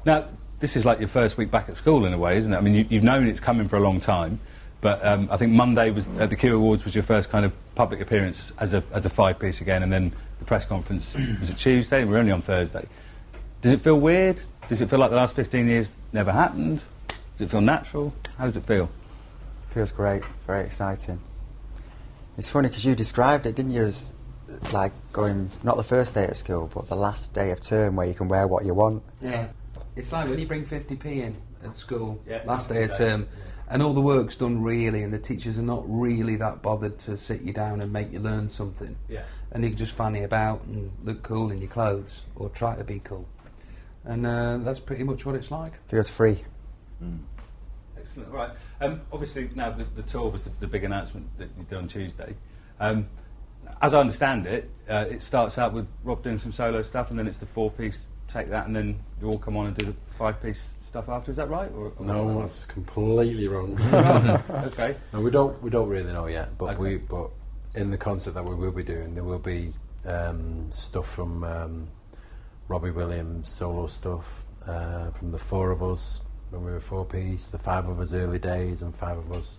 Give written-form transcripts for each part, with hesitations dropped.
Now, this is like your first week back at school in a way, isn't it? I mean, you've known it's coming for a long time, but I think Monday was at the Q Awards was your first kind of public appearance as a five-piece again, and then the press conference was a Tuesday, and we're only on Thursday. Does it feel weird? Does it feel like the last 15 years never happened? Does it feel natural? How does it feel? Feels great, very exciting. It's funny because you described it, didn't you, as like going, not the first day at school, but the last day of term where you can wear what you want. Yeah. It's like when you bring 50p in at school, Yeah, last day of term, and all the work's done really, and the teachers are not really that bothered to sit you down and make you learn something. Yeah. And you can just fanny about and look cool in your clothes, or try to be cool. And that's pretty much what it's like. Feels free. Excellent. Right. Obviously, now the tour was the big announcement that you did on Tuesday. As I understand it, it starts out with Rob doing some solo stuff, and then it's the four-piece, take that, and then you all come on and do the five-piece stuff after. Is that right? Or No, that's completely wrong. Okay. No, we don't really know yet, but Okay. but in the concert that we will be doing, there will be stuff from Robbie Williams, solo stuff, from the four of us when we were four-piece, the five of us early days, and five of us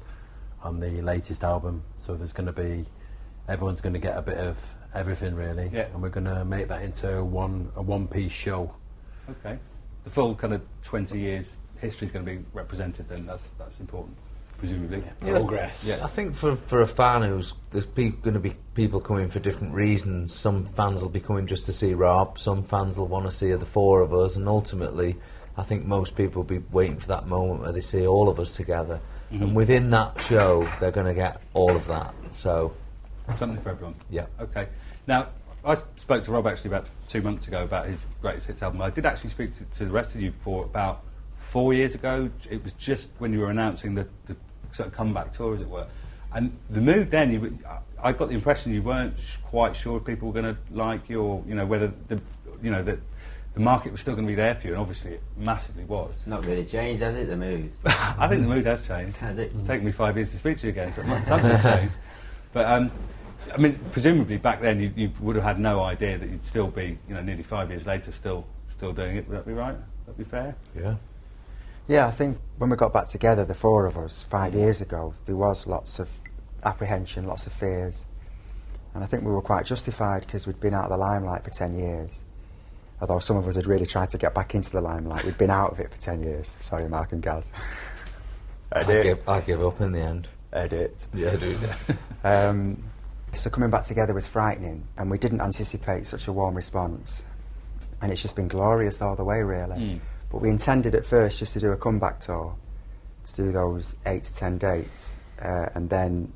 on the latest album. So there's going to be, everyone's going to get a bit of everything really, Yeah. and we're going to make that into a one-piece show. Okay. The full kind of 20 years history is going to be represented then. That's important, presumably. Progress. Yeah. I think for a fan there's going to be people coming for different reasons. Some fans will be coming just to see Rob, some fans will want to see the four of us, and ultimately I think most people will be waiting for that moment where they see all of us together. Mm-hmm. And within that show they're going to get all of that. So Something for everyone. yeah. Okay. Now, I spoke to Rob actually about 2 months ago about his Greatest Hits album. I did actually speak to the rest of you for about 4 years ago. It was just when you were announcing the sort of comeback tour, as it were. And the mood then, I got the impression you weren't quite sure if people were going to like you, or whether that the market was still going to be there for you, and obviously it massively was. It's not really changed, has it, the mood? I think the mood has changed. Has it? It's taken me 5 years to speak to you again, so something's changed. But I mean, presumably back then you would have had no idea that you'd still be, nearly 5 years later, still doing it. Would that be right? Would that be fair? Yeah. Yeah, I think when we got back together, the four of us, 5 years ago, there was lots of apprehension, lots of fears. And I think we were quite justified because we'd been out of the limelight for 10 years. Although some of us had really tried to get back into the limelight. We'd been out of it for 10 years. Sorry, Mark and Gaz. I give up in the end. Edit. Yeah, dude. So coming back together was frightening, and we didn't anticipate such a warm response. And it's just been glorious all the way, really. But we intended at first just to do a comeback tour, to do those 8 to 10 dates, and then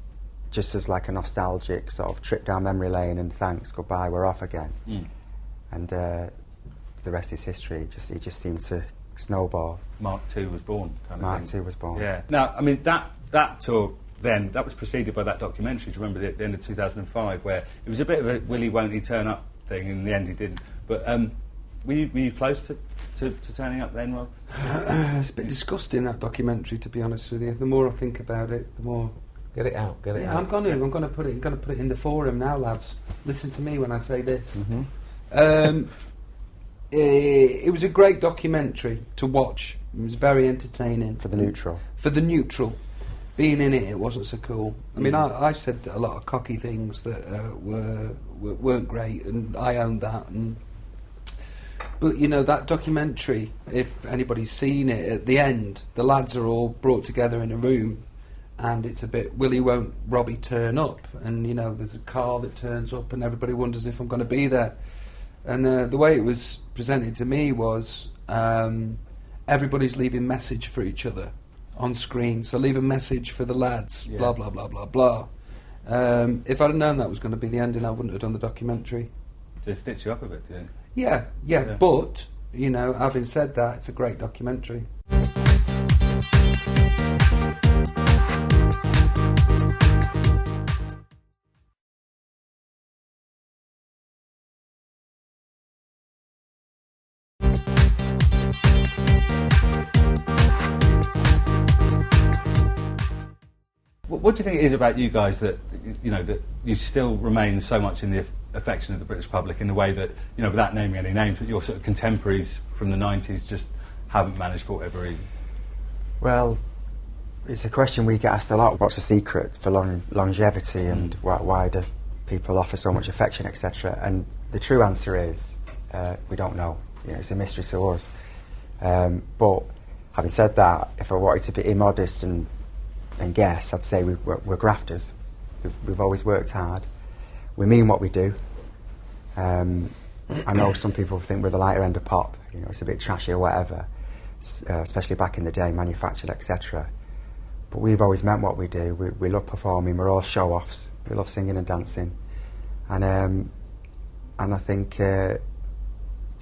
just as like a nostalgic sort of trip down memory lane and thanks, goodbye, we're off again. And the rest is history. It just seemed to snowball. Mark II was born, kind of Mark thing. II was born. Yeah. Now, I mean, that tour then, that was preceded by that documentary, do you remember, at the end of 2005, where it was a bit of a will he, won't he turn up thing, and in the end he didn't. But were you close to turning up then, Rob? It's a bit disgusting, that documentary, to be honest with you. The more I think about it, the more... Get it out. Yeah, I'm going to put it in the forum now, lads. Listen to me when I say this. It was a great documentary to watch. It was very entertaining. For the neutral. For the neutral. Being in it wasn't so cool. I mean, I said a lot of cocky things that weren't great, and I owned that. But that documentary, if anybody's seen it, at the end, the lads are all brought together in a room, and it's a bit, will he, won't Robbie turn up? And there's a car that turns up, and everybody wonders if I'm going to be there. And the way it was presented to me was everybody's leaving message for each other on screen. So leave a message for the lads, blah, blah, blah, blah, blah. If I'd have known that was going to be the ending, I wouldn't have done the documentary. Did it stitch you up a bit, do you? Yeah. But, having said that, it's a great documentary. What do you think it is about you guys that that you still remain so much in the affection of the British public in the way that without naming any names, but your sort of contemporaries from the 90s just haven't managed for whatever reason? Well, it's a question we get asked a lot. What's the secret for longevity, and why do people offer so much affection, etc.? And the true answer is we don't know. It's a mystery to us. But having said that, if I wanted to be immodest and guess, I'd say we're grafters. We've always worked hard. We mean what we do. I know some people think we're the lighter end of pop. It's a bit trashy or whatever, especially back in the day, manufactured, etc. But we've always meant what we do. We love performing. We're all show-offs. We love singing and dancing, and I think for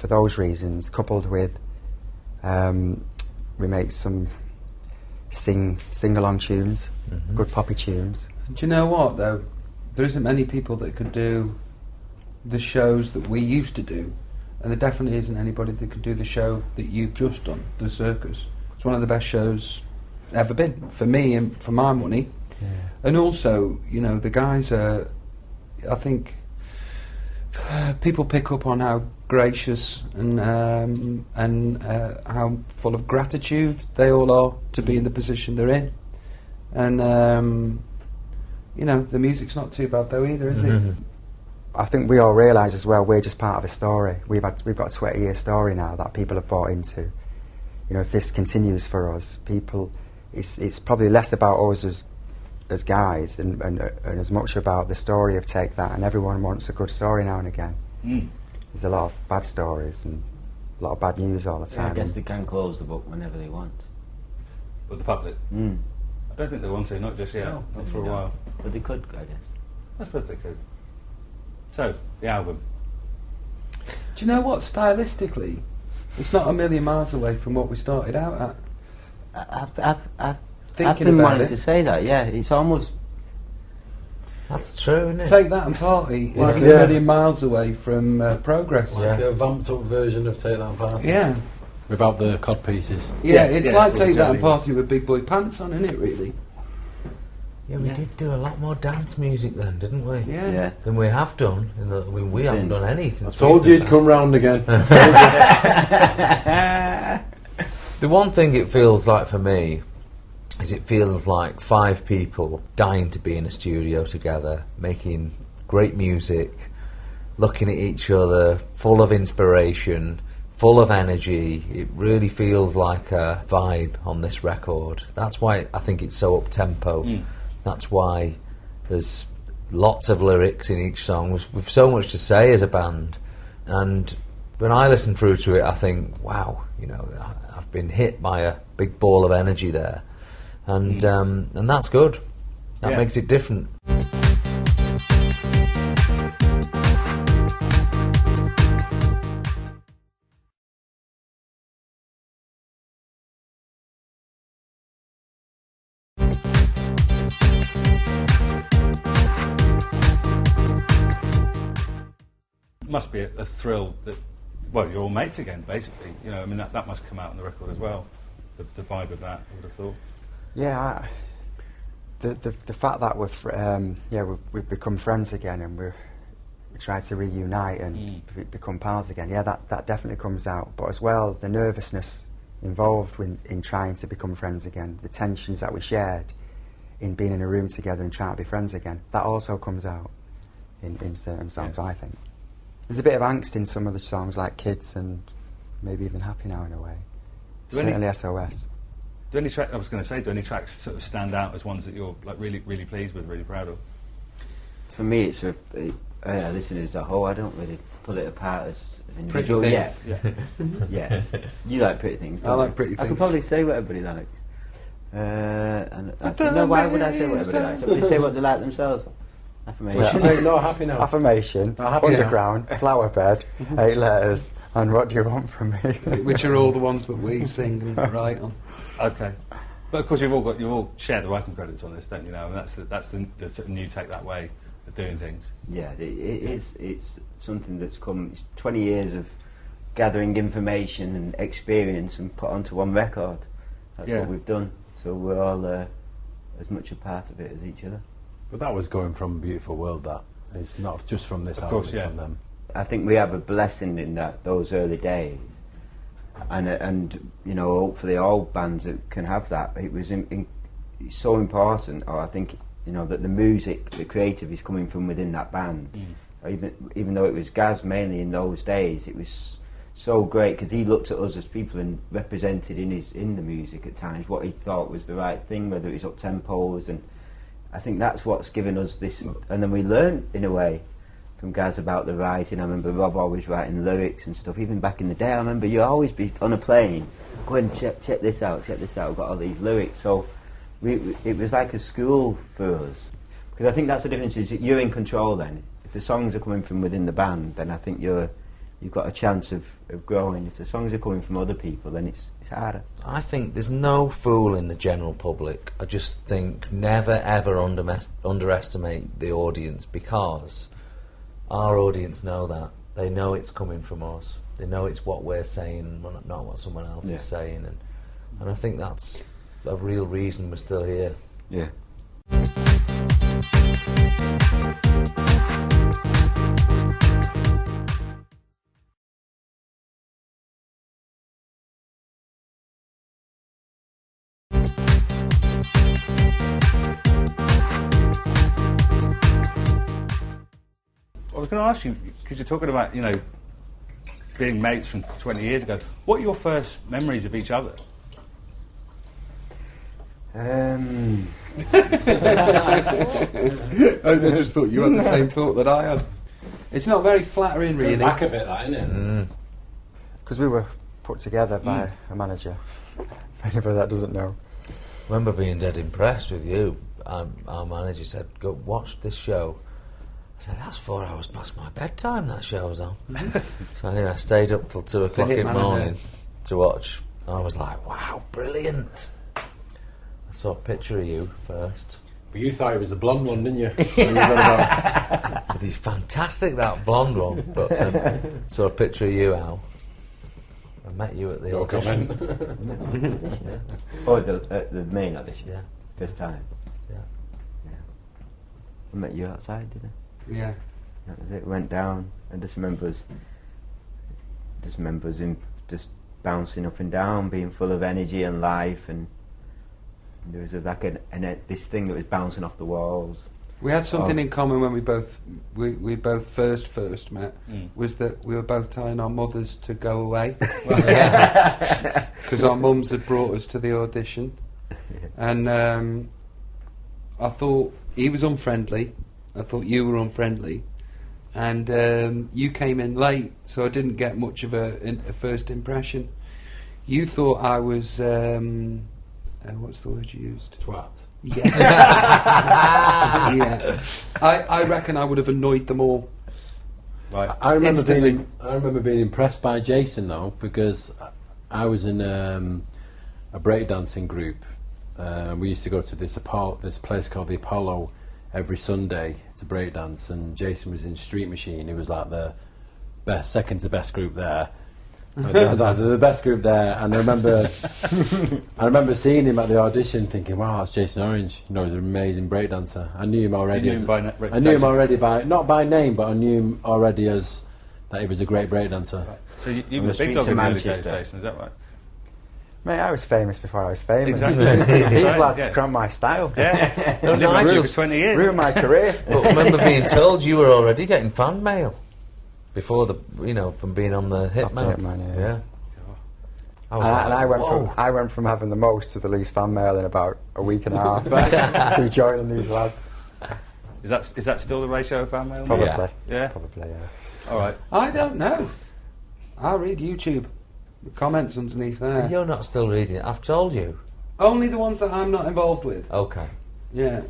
those reasons, coupled with we make some sing-along tunes, good poppy tunes. Do you know what though? There isn't many people that could do the shows that we used to do, and there definitely isn't anybody that could do the show that you've just done, the Circus. It's one of the best shows ever been for me and for my money. Yeah. And also, the guys are, I think, people pick up on how gracious and how full of gratitude they all are to be in the position they're in. And the music's not too bad though either, is it? I think we all realise as well we're just part of a story. We've got a 20-year story now that people have bought into. If this continues for us, it's probably less about us as guys and as much about the story of Take That, and everyone wants a good story now and again. There's a lot of bad stories and a lot of bad news all the time. I guess they can close the book whenever they want. With the public? I don't think they want to, not just yet, No, not for a while. But they could, I guess. I suppose they could. So, the album. Do you know what? Stylistically, it's not a million miles away from what we started out at. I've Thinking been about wanting it. to say that, yeah. It's almost... That's true, isn't it? Take That and Party is Like, a yeah. million miles away from Progress. Like a vamped up version of Take That and Party. Yeah. Without the cod pieces. Yeah, it's like with Take the That and jelly. Party with big boy pants on, isn't it, really? Yeah, we did do a lot more dance music then, didn't we? Yeah. Yeah. Than we have done. We haven't Since. done any I since. told we you did you'd that. come round again. The one thing it feels like for me is it feels like 5 people dying to be in a studio together, making great music, looking at each other, full of inspiration, full of energy. It really feels like a vibe on this record. That's why I think it's so up-tempo. That's why there's lots of lyrics in each song. We've so much to say as a band. And when I listen through to it, I think, wow, I've been hit by a big ball of energy there. And that's good. That Yeah. makes it different. Must be a thrill that, well, you're all mates again, basically. That must come out on the record as well. The vibe of that, I would have thought. Yeah, the fact that we've become friends again and we try to reunite and become pals again. Yeah, that definitely comes out. But as well, the nervousness involved in trying to become friends again, the tensions that we shared in being in a room together and trying to be friends again, that also comes out in certain songs. I think there's a bit of angst in some of the songs, like Kids and maybe even Happy Now in a way. Do any- Certainly SOS. Do any tracks sort of stand out as ones that you're like really, really pleased with, really proud of? For me, it's listening as a whole. I don't really pull it apart as an Pretty individual Things. yet. Yes. You like Pretty Things, don't I like you? Pretty I Things. could probably say what everybody likes. And no, why would I say what everybody likes? Everybody say what they like themselves. Affirmation. Hey, no, Happy Now. Affirmation, Happy Now. Underground, Flower Bed, 8 Letters, and What Do You Want From Me? Which are all the ones that we sing and write on. Okay. But of course, you've all shared the writing credits on this, don't you? And that's the sort of new Take That way of doing things. Yeah, it is. It's something that's come. It's 20 years of gathering information and experience and put onto one record. That's Yeah. what we've done. So we're all as much a part of it as each other. But that was going from Beautiful World, that. It's not just from this Of album, course, it's yeah. from them. I think we have a blessing in that those early days. and you know, hopefully all bands that can have that. It was it's so important. Or I think, you know, that the music, the creative, is coming from within that band. Even though it was Gaz mainly in those days, it was so great because he looked at us as people and represented in the music at times what he thought was the right thing, whether it was up tempos, and I think that's what's given us this. And then we learned in a way from Gaz about the writing. I remember Rob always writing lyrics and stuff. Even back in the day, I remember you always be on a plane, go and check this out, We've got all these lyrics. So it was like a school for us, because I think that's the difference. Is you're in control then. If the songs are coming from within the band, then I think you've got a chance of growing. If the songs are coming from other people, then it's harder. I think there's no fool in the general public. I just think never ever underestimate the audience, because our audience know that. They know it's coming from us. They know it's what we're saying, not what someone else is saying, and I think that's a real reason we're still here. Yeah. I was going to ask you, because you're talking about, you know, being mates from 20 years ago. What are your first memories of each other? I just thought you had the same thought that I had. It's not very flattering, really. Back a bit, that, isn't it? Because we were put together by a manager, for anybody that doesn't know. I remember being dead impressed with you. Our manager said, "Go watch this show." I said, "That's 4 hours past my bedtime, that show's on." So anyway, I stayed up till 2 o'clock in the morning to watch, and I was like, wow, brilliant. I saw a picture of you first. But you thought he was the blonde one, didn't you? I said, he's fantastic, that blonde one. But saw a picture of you, Al. I met you at the audition. Yeah. Oh, the main audition? Yeah. First time? Yeah. I met you outside, didn't I? Yeah. That was it. Went down. I just remember us him just bouncing up and down, being full of energy and life, and there was this thing that was bouncing off the walls. We had something in common when we both first met, was that we were both telling our mothers to go away because our mums had brought us to the audition, and I thought he was unfriendly. I thought you were unfriendly, and you came in late, so I didn't get much of a first impression. You thought I was what's the word you used? Twat. Yeah. Yeah. I reckon I would have annoyed them all. Right. I Instantly. remember being impressed by Jason, though, because I was in a breakdancing group. We used to go to this place called the Apollo every Sunday to breakdance, and Jason was in Street Machine. He was like the second to best group there. the best group there, and I remember seeing him at the audition, thinking, "Wow, that's Jason Orange. You know, he's an amazing breakdancer." I knew him already. You knew him by reputation? I knew him already not by name, but I knew him already as that he was a great breakdancer. Right. So you On were the a big streets dog of in the early days, Manchester. Jason, is that right? Mate, I was famous before I was famous. Exactly. These Right, lads yeah. cramped my style. Yeah. No, Lived with Nigel- you for 20 years. Ruined my career. But remember being told you were already getting fan mail before from being on the Off the Hitman. Hitman, yeah. I was And like, I went from having the most to the least fan mail in about a week and a half through joining these lads. Is that still the ratio of fan mail? Probably. Yeah. Probably, yeah. All right. I don't know. I'll read YouTube. The comments underneath there. You're not still reading it. I've told you. Only the ones that I'm not involved with. Okay. Yeah.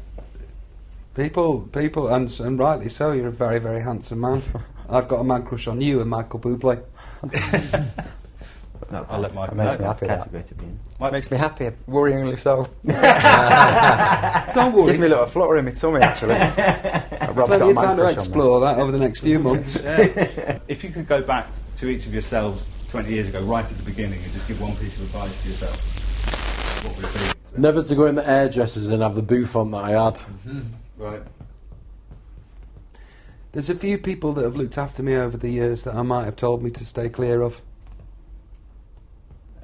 People, and rightly so, you're a very, very handsome man. I've got a man crush on you and Michael Bublé. No, I'll let Mike It makes know. me happy. That. category to be in. Makes me happy, worryingly so. Don't worry. Gives me a little flutter in my tummy, actually. Rob's got Plenty a of man time to crush on me. explore that over the next few months. Yeah. If you could go back to each of yourselves 20 years ago, right at the beginning, and just give one piece of advice to yourself, what would it be? Never to go in the hairdressers and have the bouffant that I had. Right. There's a few people that have looked after me over the years that I might have told me to stay clear of.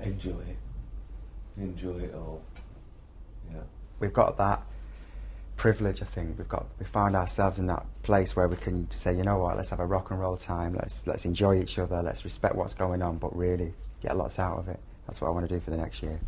enjoy it all. Yeah. We've got that privilege, I think. We found ourselves in that place where we can say, you know what, let's have a rock and roll time, let's enjoy each other, let's respect what's going on, but really get lots out of it. That's what I want to do for the next year.